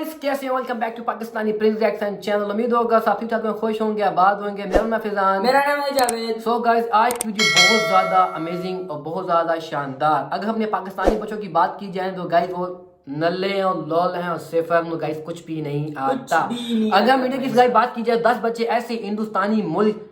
Guys कैसे हैं? Welcome back to Pakistani prince reaction channel. उम्मीद होगा सब ठीक ठाक में खुश होंगे, आबाद होंगे। मेरा नाम फिजान, मेरा नाम है जावेद। सो गाइस आज की वीडियो बहुत ज़्यादा अमेजिंग और बहुत ज़्यादा शानदार। अगर हमने पाकिस्तानी बच्चों की बात की जाए तो गाइस वो नल्ले हैं और लौल हैं और सिफर में गाइस कुछ भी नहीं आता। अगर हम इंडिया की गाइस बात की जाए 10 बच्चे ऐसे हिंदुस्तानी मुल्क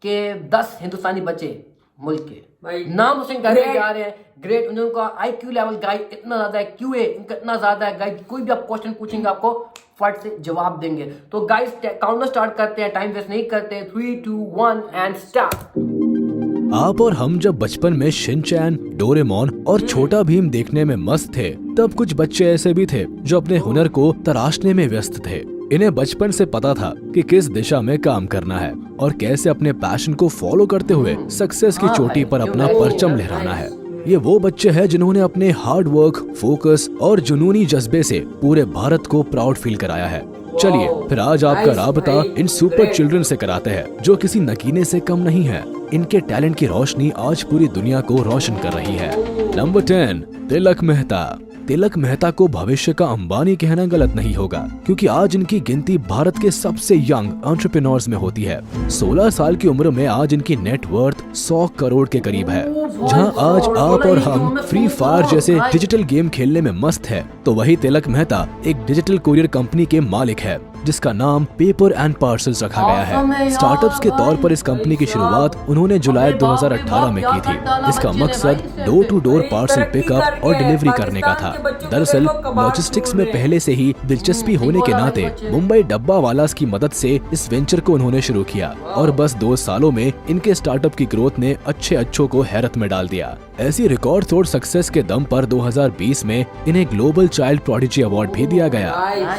के 10 हिंदुस्तानी बच्चे मुल्क के नाम रोशन करने जा रहे हैं। ग्रेट, उनका IQ लेवल गाइस इतना ज्यादा है, QA इनका इतना ज्यादा है गाइस, कोई भी आप क्वेश्चन पूछेंगे आपको फट से जवाब देंगे। तो गाइस काउंटर स्टार्ट करते हैं, टाइम वेस्ट नहीं करते। 3, 2, 1 एंड स्टार्ट। आप और हम जब बचपन में शिनचैन, डोरेमोन और छोटा भीम देखने में मस्त थे, तब कुछ बच्चे ऐसे भी थे जो अपने हुनर को तराशने में व्यस्त थे। इन्हें बचपन से पता था कि किस दिशा में काम करना है और कैसे अपने पैशन को फॉलो करते हुए सक्सेस की चोटी पर अपना परचम लहराना है। ये वो बच्चे हैं जिन्होंने अपने हार्ड वर्क, फोकस और जुनूनी जज्बे से पूरे भारत को प्राउड फील कराया है। चलिए फिर आज आपका राबता इन सुपर चिल्ड्रन से कराते हैं जो किसी नगीने से कम नहीं है। इनके टैलेंट की रोशनी आज पूरी दुनिया को रोशन कर रही है। नंबर 10, तिलक मेहता। तिलक मेहता को भविष्य का अंबानी कहना गलत नहीं होगा, क्योंकि आज इनकी गिनती भारत के सबसे यंग एंटरप्रेन्योर्स में होती है। 16 साल की उम्र में आज इनकी नेटवर्थ 100 करोड़ के करीब है। जहां आज आप और हम फ्री फायर जैसे डिजिटल गेम खेलने में मस्त है, तो वही तिलक मेहता एक डिजिटल कोरियर कंपनी के मालिक है जिसका नाम पेपर एंड पार्सल्स रखा गया है। स्टार्टअप्स के तौर पर इस कंपनी की शुरुआत उन्होंने जुलाई 2018 में की थी। इसका मकसद door to door parcel pickup और डिलीवरी करने का था। दरअसल लॉजिस्टिक्स में पहले से ही दिलचस्पी होने के नाते मुंबई डब्बा वालास की मदद से इस वेंचर को उन्होंने शुरू किया और बस 2 सालों में इनके स्टार्टअप की ग्रोथ ने अच्छों को हैरत में डाल दिया। ऐसी रिकॉर्ड तोड़ सक्सेस के दम पर 2020 में इन्हें ग्लोबल चाइल्ड प्रोडिजी अवार्ड भी दिया गया।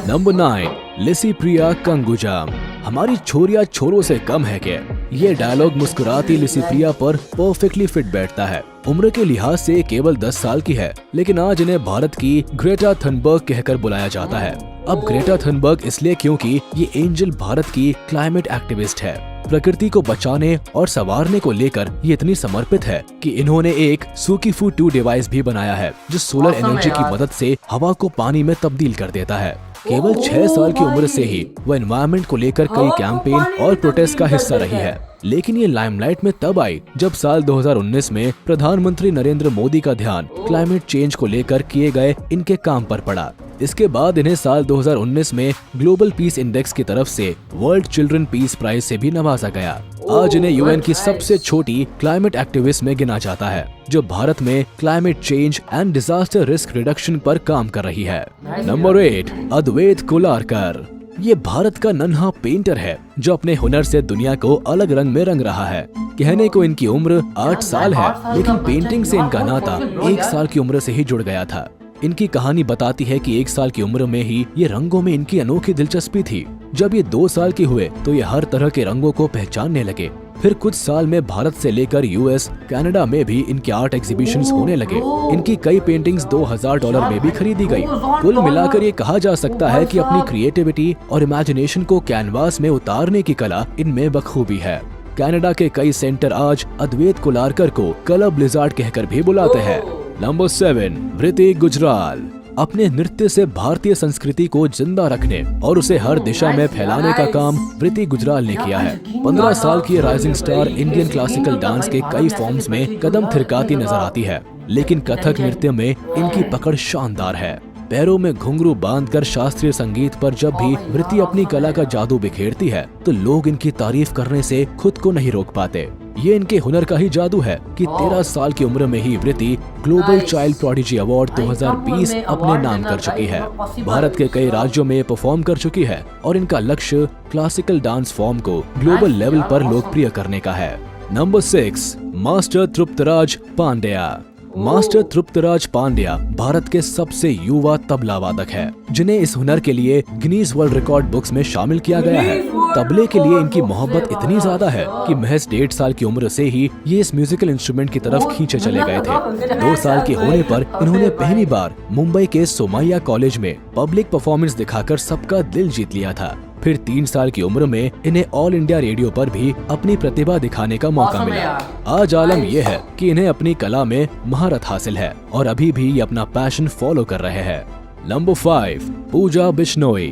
नंबर 9, लिसी प्रिया कंगुजाम। हमारी छोरिया छोरों से कम है क्या? ये डायलॉग मुस्कुराती लिसी प्रिया पर परफेक्टली फिट बैठता है। उम्र के लिहाज से केवल 10 साल की है, लेकिन आज इन्हें भारत की ग्रेटा थनबर्ग कहकर बुलाया जाता है। अब ग्रेटा थनबर्ग इसलिए क्योंकि ये एंजल भारत की क्लाइमेट एक्टिविस्ट है। प्रकृति को बचाने और संवारने को लेकर ये इतनी समर्पित है कि इन्होंने एक सुकीफू 2 डिवाइस भी बनाया है जो सोलर एनर्जी की मदद से हवा को पानी में तब्दील कर देता है। केवल 6 साल की उम्र से ही वह एनवायरनमेंट को लेकर कई कैंपेन और प्रोटेस्ट का हिस्सा रही है। लेकिन ये लाइमलाइट में तब आई जब साल 2019 में प्रधानमंत्री नरेंद्र मोदी का ध्यान क्लाइमेट चेंज को लेकर किए गए इनके काम पर पड़ा। इसके बाद इन्हें साल 2019 में ग्लोबल पीस इंडेक्स की तरफ से वर्ल्ड चिल्ड्रन पीस प्राइज से भी नवाजा गया। आज इन्हें UN की सबसे छोटी क्लाइमेट एक्टिविस्ट में गिना जाता है, जो भारत में climate change and disaster risk reduction पर काम कर रही है। नंबर 8, अद्वैत कोलारकर। ये भारत का नन्हा पेंटर है जो अपने हुनर से दुनिया को अलग रंग में रंग रहा है। कहने को इनकी उम्र 8 साल है, लेकिन पेंटिंग से इनका नाता 1 साल की उम्र से ही जुड़ गया था। इनकी कहानी बताती है कि 1 साल की उम्र में ही ये रंगों में इनकी अनोखी दिलचस्पी थी। जब ये 2 साल के हुए तो ये हर तरह के रंगों को पहचानने लगे। फिर कुछ साल में भारत से लेकर US, कनाडा में भी इनके आर्ट एग्जीबिशंस होने लगे। इनकी कई पेंटिंग्स $2000 में भी खरीदी गई। कुल मिलाकर ये कहा जा सकता है कि अपनी क्रिएटिविटी और इमेजिनेशन को कैनवास में उतारने की कला इनमें बखूबी है। कनाडा के कई सेंटर आज अद्वैत कोलारकर को कलर ब्लिजार्ड कहकर भी बुलाते हैं। नंबर 7, वृति गुजराल। अपने नृत्य से भारतीय संस्कृति को जिंदा रखने और उसे हर दिशा में फैलाने का काम वृति गुजराल ने किया है। 15 साल की rising star Indian classical dance के कई फॉर्म्स में कदम थिरकाती नजर आती है, लेकिन कथक नृत्य में इनकी पकड़ शानदार है। पैरों में घुंघरू बांधकर शास्त्रीय संगीत पर जब भी वृति अपनी कला का जादू बिखेरती है तो लोग इनकी तारीफ करने से खुद को नहीं रोक पाते। ये इनके हुनर का ही जादू है कि 13 साल की उम्र में ही वृति ग्लोबल चाइल्ड प्रोडिजी अवार्ड 2020 अपने नाम कर चुकी है। भारत के कई राज्यों में परफॉर्म कर चुकी है और इनका लक्ष्य क्लासिकल डांस फॉर्म को ग्लोबल लेवल पर लोकप्रिय करने का है। Number 6, master Triptraj Pandya. Master Triptraj Pandya Bharat के सबसे युवा तबला वादक है, जिन्हें इस हुनर के लिए गिनीज वर्ल्ड रिकॉर्ड बुक्स में शामिल किया गया है। तबले के लिए इनकी मोहब्बत इतनी ज्यादा है कि महज 1.5 साल की उम्र से ही ये इस म्यूजिकल इंस्ट्रूमेंट की तरफ खींचे चले गए थे। 2 साल के होने पर इन्होंने पहली बार मुंबई के सोमैया कॉलेज में पब्लिक परफॉर्मेंस दिखाकर सबका दिल जीत लिया था। फिर 3 साल की उम्र में इन्हें ऑल इंडिया रेडियो पर भी अपनी प्रतिभा दिखाने का मौका मिला। आज आलम यह है कि इन्हें अपनी कला में महारत हासिल है और अभी भी ये अपना पैशन फॉलो कर रहे हैं। नंबर 5, पूजा बिश्नोई।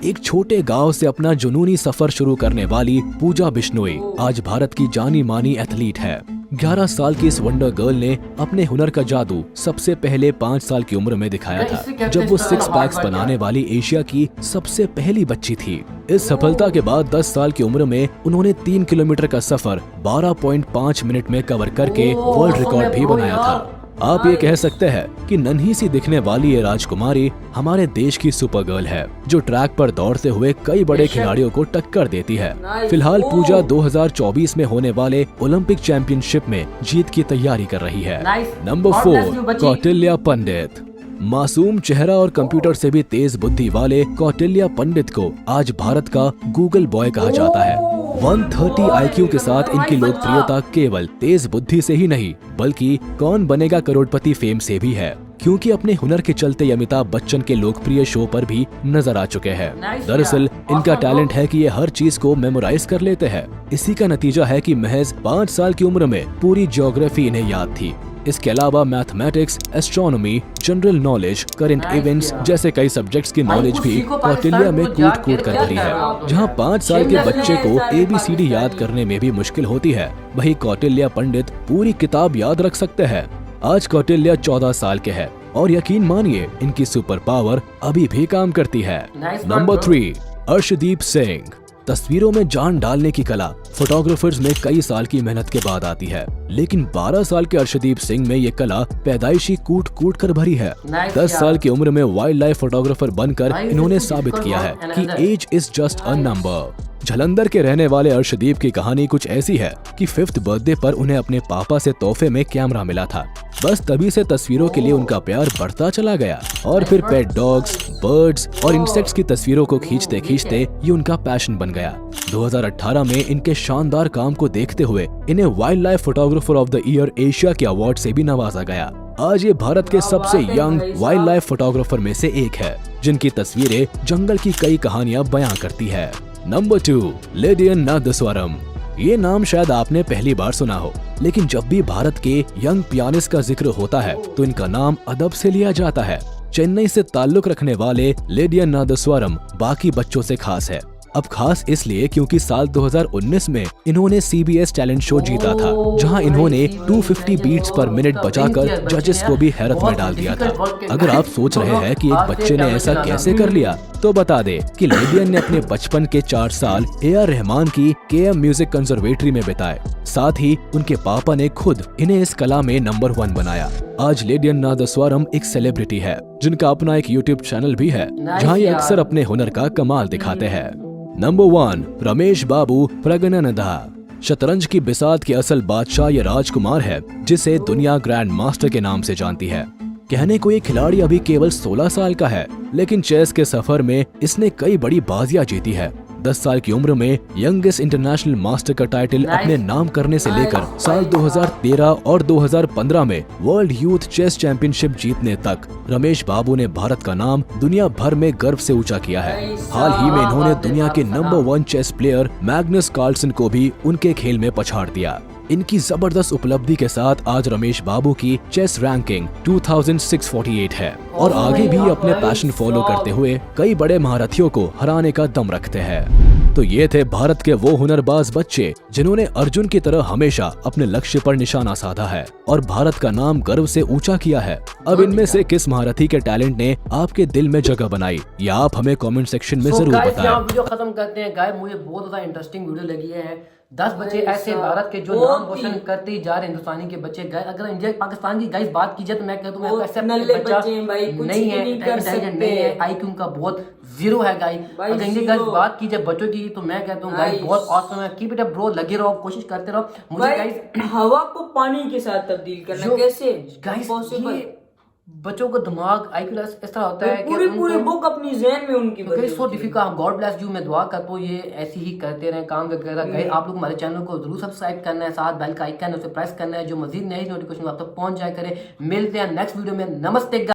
एक छोटे गांव से अपना जुनूनी सफर शुरू करने वाली पूजा बिश्नोई आज भारत की जानी मानी एथलीट है। 11 साल की इस वंडर गर्ल ने अपने हुनर का जादू सबसे पहले 5 साल की उम्र में दिखाया था, जब वो 6 पैक्स बनाने वाली एशिया की सबसे पहली बच्ची थी। इस सफलता के बाद 10 साल की उम्र में उन्होंने 3 किलोमीटर का सफर 12.5 मिनट में कवर करके वर्ल्ड रिकॉर्ड भी बनाया था। आप ये कह सकते हैं कि नन्ही सी दिखने वाली ये राजकुमारी हमारे देश की सुपर गर्ल है, जो ट्रैक पर दौड़ते हुए कई बड़े खिलाड़ियों को टक्कर देती है। फिलहाल पूजा 2024 में होने वाले ओलंपिक चैंपियनशिप में जीत की तैयारी कर रही है। नंबर 4, कौटिल्य पंडित। मासूम चेहरा और कंप्यूटर से भी तेज बुद्धि वाले कौटिल्य पंडित को आज भारत का गूगल बॉय कहा जाता है। 130 IQ के साथ इनकी लोकप्रियता केवल तेज बुद्धि से ही नहीं, बल्कि कौन बनेगा करोड़पति फेम से भी है, क्योंकि अपने हुनर के चलते ये अमिताभ बच्चन के लोकप्रिय शो पर भी नजर आ चुके हैं। दरअसल इनका टैलेंट है कि ये हर चीज को मेमोराइज कर लेते हैं। इसी का नतीजा है कि महज 5 साल की उम्र में पूरी ज्योग्राफी इन्हें याद थी। इसके अलावा mathematics, astronomy, general knowledge, current events जैसे कई सब्जेक्ट्स की नॉलेज भी कौटिल्य में कूट कूट कर भरी है। जहां 5 साल के बच्चे को ABCD याद करने में भी मुश्किल होती है, वहीं कौटिल्य पंडित पूरी किताब याद रख सकते हैं। आज कौटिल्य 14 साल के हैं और यकीन मानिए इनकी सुपर पावर अभी भी काम करती है। नंबर 3, अर्शदीप सिंह। तस्वीरों में जान डालने की कला फोटोग्राफर्स में कई साल की मेहनत के बाद आती है, लेकिन 12 साल के अर्शदीप सिंह में ये कला पैदाइशी कूट कूट कर भरी है। 10 साल की उम्र में वाइल्ड लाइफ फोटोग्राफर बनकर इन्होंने साबित किया है कि age is just a number. Jalandhar के रहने वाले अर्शदीप की कहानी कुछ ऐसी है कि 5th बर्थडे पर उन्हें अपने पापा से तोहफे में कैमरा मिला था। बस तभी से तस्वीरों के लिए उनका प्यार बढ़ता चला गया और फिर पेट डॉग्स, बर्ड्स और इंसेक्ट्स की तस्वीरों को खींचते खींचते ये उनका पैशन बन गया। 2018 में इनके शानदार काम को देखते हुए इन्हें wild life photographer of the year Asia के अवार्ड से भी नवाजा गया। आज ये भारत के सबसे यंग वाइल्ड लाइफ फोटोग्राफर में से एक है, जिनकी तस्वीरें जंगल की कई कहानियां बयां करती है। नंबर 2, लेडियन नादस्वरम। ये नाम शायद आपने पहली बार सुना हो, लेकिन जब भी भारत के यंग पियानिस्ट का जिक्र होता है तो इनका नाम अदब से लिया जाता है। चेन्नई से ताल्लुक रखने वाले लेडियन नादस्वरम बाकी बच्चों से खास है। अब खास इसलिए क्योंकि साल 2019 में इन्होंने CBS टैलेंट शो जीता था, जहां इन्होंने 250 बीट्स पर मिनट बजाकर जजेस को भी हैरत में डाल दिया था। अगर आप सोच रहे हैं कि एक बच्चे ने ऐसा कैसे कर लिया, तो बता दे कि लेडियन ने अपने बचपन के 4 साल AR रहमान की KM म्यूजिक कंजर्वेटरी में बिताए। साथ ही उनके पापा ने खुद इन्हें इस कला में नंबर 1 बनाया। आज लेडियन नादस्वरम एक सेलिब्रिटी है, जिनका अपना एक YouTube चैनल भी है, जहां ये अक्सर अपने हुनर का कमाल दिखाते हैं। नंबर 1, रमेश बाबू प्रगननदा। शतरंज की बिसात के असल बादशाह ये राजकुमार है, जिसे दुनिया ग्रैंड मास्टर के नाम से जानती है। कहने को ये खिलाड़ी अभी केवल 16 साल का है, लेकिन चेस के सफर में इसने कई बड़ी बाजियां जीती है। 10 साल की उम्र में यंगेस्ट इंटरनेशनल मास्टर का टाइटल अपने नाम करने से लेकर साल 2013 और 2015 में वर्ल्ड यूथ चेस चैंपियनशिप जीतने तक रमेश बाबू ने भारत का नाम दुनिया भर में गर्व से ऊंचा किया है। हाल ही में इन्होंने दुनिया के number 1 chess player Magnus Carlsen को भी उनके खेल में पछाड़ दिया। इनकी जबरदस्त उपलब्धि के साथ आज रमेश बाबू की चेस रैंकिंग 2648 है और आगे भी अपने पैशन फॉलो करते हुए कई बड़े महारथियों को हराने का दम रखते हैं। तो ये थे भारत के वो हुनरबाज बच्चे जिन्होंने अर्जुन की तरह हमेशा अपने लक्ष्य पर निशाना साधा है और भारत का नाम गर्व से ऊंचा किया है। अब इनमें से किस महारथी के टैलेंट ने आपके दिल में जगह बनाई, या आप हमें कमेंट सेक्शन में जरूर बताएं। वीडियो खत्म करते हैं गाइस, मुझे बहुत ज्यादा इंटरेस्टिंग वीडियो लगी है। 10 बच्चे ऐसे भारत के जो नाम रोशन करते ही जा रहे हैं, हिंदुस्तानी के बच्चे। अगर इंडिया पाकिस्तान की गाइस बात की जाए तो मैं कहता हूं ऐसा बच्चा नहीं है, इंटेलिजेंट नहीं है, IQ का बहुत 0 है गाइस। अगर इंडिया की बात की जाए बच्चों की तो मैं कहता हूं गाइस बहुत ऑसम है। कीप इट अप ब्रो, लगे रहो, कोशिश करते रहो। मुझे गाइस हवा को पानी के साथ तब्दील करना कैसे गाइस, बच्चों का दिमाग IQ इस तरह होता है कि पूरी बुक अपनी ज़हन में उनकी so difficult. God bless you, मैं दुआ करता हूँ ये ऐसी ही करते रहे काम वगैरह। गाइस आप लोग हमारे चैनल को जरूर सब्सक्राइब करना है, साथ बेल का आइकन है उसे प्रेस करना है, जो मजीद नई नोटिफिकेशन आप तक पहुंच जाए करे। मिलते हैं नेक्स्ट वीडियो में। नमस्ते।